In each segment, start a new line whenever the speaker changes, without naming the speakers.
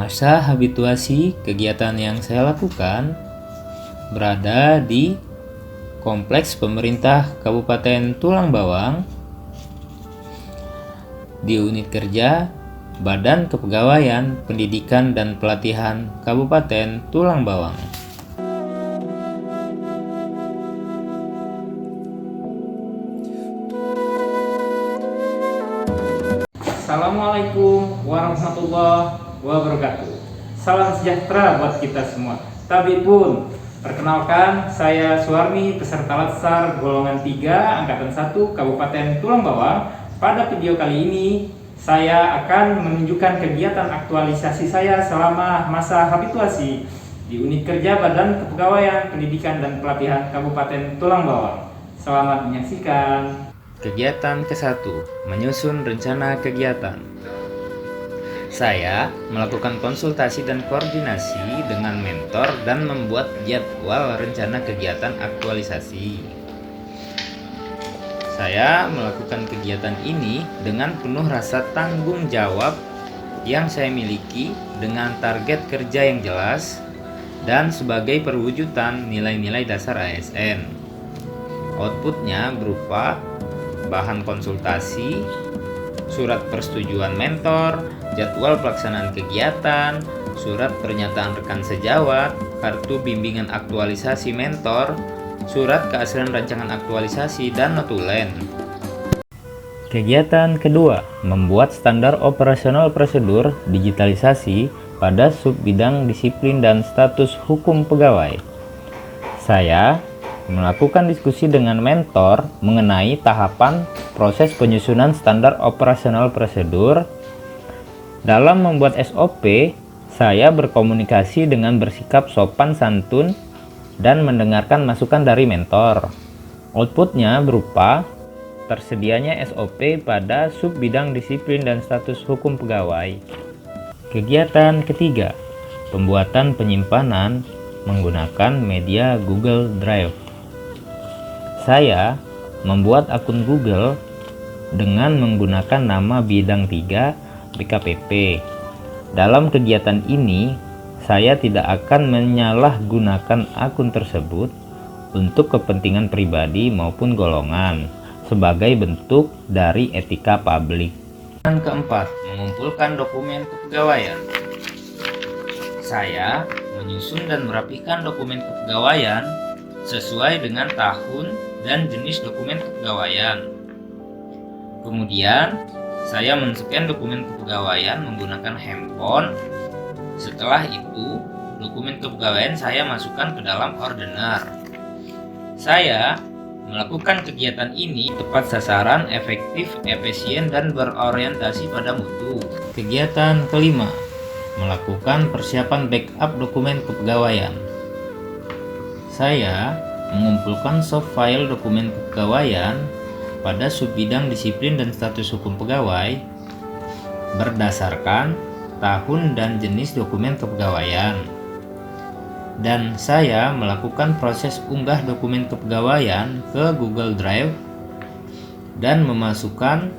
Masa habituasi kegiatan yang saya lakukan berada di Kompleks Pemerintah Kabupaten Tulang Bawang di unit kerja Badan Kepegawaian Pendidikan dan Pelatihan Kabupaten Tulang Bawang. Assalamualaikum warahmatullahi wabarakatuh. Salam sejahtera buat kita semua. Tapi pun, perkenalkan saya Suwarmi, peserta Latsar golongan 3 angkatan 1 Kabupaten Tulang Bawang. Pada video kali ini saya akan menunjukkan kegiatan aktualisasi saya selama masa habituasi di unit kerja Badan Kepegawaian Pendidikan dan Pelatihan Kabupaten Tulang Bawang. Selamat menyaksikan. Kegiatan ke-1, menyusun rencana kegiatan. Saya melakukan konsultasi dan koordinasi dengan mentor dan membuat jadwal rencana kegiatan aktualisasi. Saya melakukan kegiatan ini dengan penuh rasa tanggung jawab yang saya miliki dengan target kerja yang jelas dan sebagai perwujudan nilai-nilai dasar ASN. Outputnya berupa bahan konsultasi, surat persetujuan mentor, jadwal pelaksanaan kegiatan, surat pernyataan rekan sejawat, kartu bimbingan aktualisasi mentor, surat keaslian rancangan aktualisasi, dan notulen. Kegiatan kedua, membuat standar operasional prosedur digitalisasi pada subbidang disiplin dan status hukum pegawai. Saya melakukan diskusi dengan mentor mengenai tahapan proses penyusunan standar operasional prosedur. Dalam membuat SOP, saya berkomunikasi dengan bersikap sopan santun dan mendengarkan masukan dari mentor. Outputnya berupa tersedianya SOP pada subbidang disiplin dan status hukum pegawai. Kegiatan ketiga, pembuatan penyimpanan menggunakan media Google Drive. Saya membuat akun Google dengan menggunakan nama bidang 3 BKPP. Dalam kegiatan ini, saya tidak akan menyalahgunakan akun tersebut untuk kepentingan pribadi maupun golongan sebagai bentuk dari etika publik. Yang keempat, mengumpulkan dokumen kepegawaian. Saya menyusun dan merapikan dokumen kepegawaian sesuai dengan tahun dan jenis dokumen kepegawaian. Kemudian, saya men-scan dokumen kepegawaian menggunakan handphone. Setelah itu, dokumen kepegawaian saya masukkan ke dalam ordener. Saya melakukan kegiatan ini tepat sasaran, efektif, efisien, dan berorientasi pada mutu. Kegiatan kelima, melakukan persiapan backup dokumen kepegawaian. Saya mengumpulkan soft file dokumen kepegawaian pada subbidang disiplin dan status hukum pegawai berdasarkan tahun dan jenis dokumen kepegawaian. Dan saya melakukan proses unggah dokumen kepegawaian ke Google Drive dan memasukkan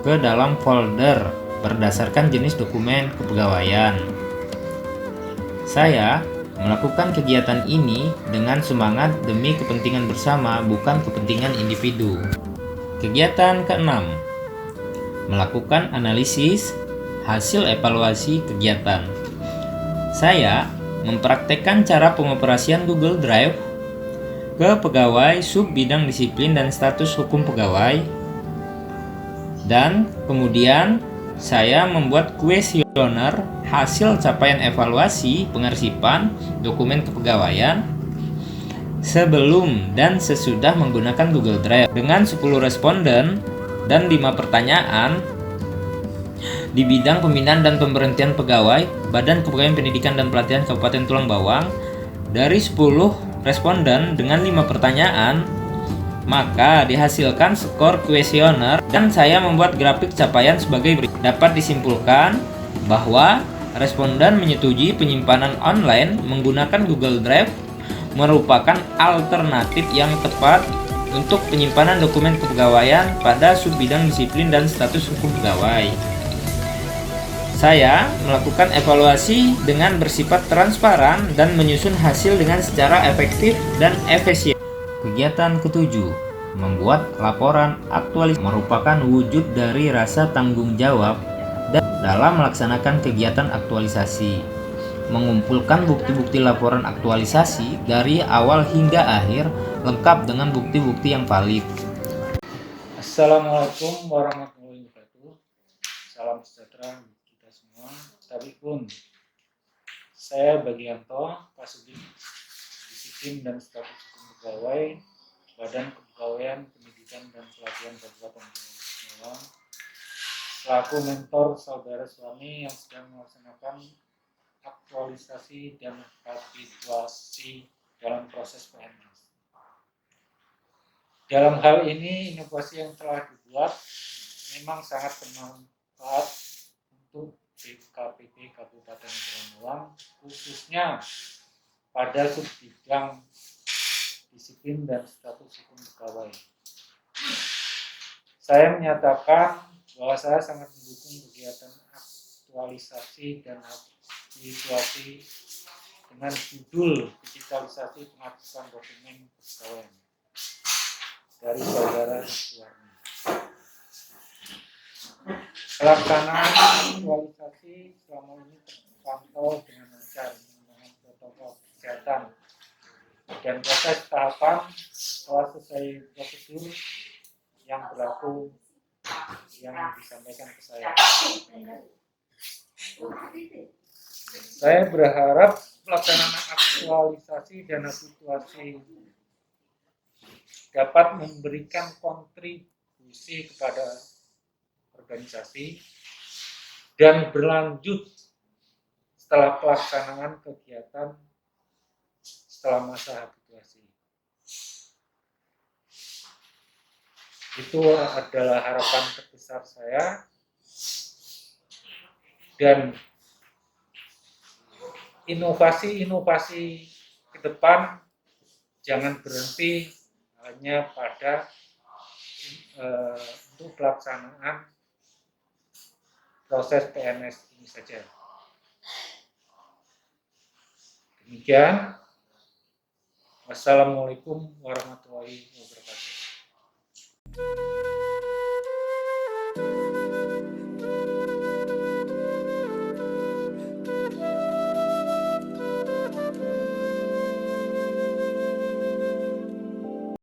ke dalam folder berdasarkan jenis dokumen kepegawaian. Saya melakukan kegiatan ini dengan semangat demi kepentingan bersama, bukan kepentingan individu. Kegiatan keenam, melakukan analisis hasil evaluasi kegiatan. Saya mempraktekkan cara pengoperasian Google Drive ke pegawai subbidang disiplin dan status hukum pegawai, dan kemudian saya membuat kuesioner hasil capaian evaluasi pengarsipan dokumen kepegawaian sebelum dan sesudah menggunakan Google Drive dengan 10 responden dan 5 pertanyaan di bidang pembinaan dan pemberhentian pegawai Badan Kepegawaian Pendidikan dan Pelatihan Kabupaten Tulang Bawang. Dari 10 responden dengan 5 pertanyaan, maka dihasilkan skor kuesioner dan saya membuat grafik capaian sebagai berikut. Dapat disimpulkan bahwa responden menyetujui penyimpanan online menggunakan Google Drive merupakan alternatif yang tepat untuk penyimpanan dokumen kepegawaian pada subbidang disiplin dan status hukum pegawai. Saya melakukan evaluasi dengan bersifat transparan dan menyusun hasil dengan secara efektif dan efisien. Kegiatan ketujuh, membuat laporan aktualisasi merupakan wujud dari rasa tanggung jawab dan dalam melaksanakan kegiatan aktualisasi. Mengumpulkan bukti-bukti laporan aktualisasi dari awal hingga akhir lengkap dengan bukti-bukti yang valid.
Assalamualaikum warahmatullahi wabarakatuh. Salam sejahtera kita semua. Tabipun, saya Bagianto, Kasubdit Disiplin dan Status Hukum Pegawai, Badan Kepegawaian Pendidikan dan Pelatihan Kabupaten Malang, selaku mentor saudara suami yang sedang melaksanakan aktualisasi dan habituasi dalam proses PNS. Dalam hal ini, inovasi yang telah dibuat memang sangat bermanfaat untuk BKPD Kabupaten Malang, khususnya pada subbidang disiplin dan status hukum pegawai. Saya menyatakan bahwa saya sangat mendukung kegiatan aktualisasi dan habituasi dengan judul digitalisasi penghapusan dokumen kepegawaian dari saudara suami. Pelaksanaan aktualisasi selama ini terpantau dengan lancar menggunakan protokol kesehatan dan proses tahapan telah sesuai prosedur yang berlaku yang disampaikan ke saya. Saya berharap pelaksanaan aktualisasi dan habituasi dapat memberikan kontribusi kepada organisasi dan berlanjut setelah pelaksanaan kegiatan setelah masa habituasi. Itu adalah harapan terbesar saya, dan inovasi-inovasi ke depan jangan berhenti hanya pada untuk pelaksanaan proses PNS ini saja. Demikian. Wassalamualaikum warahmatullahi wabarakatuh.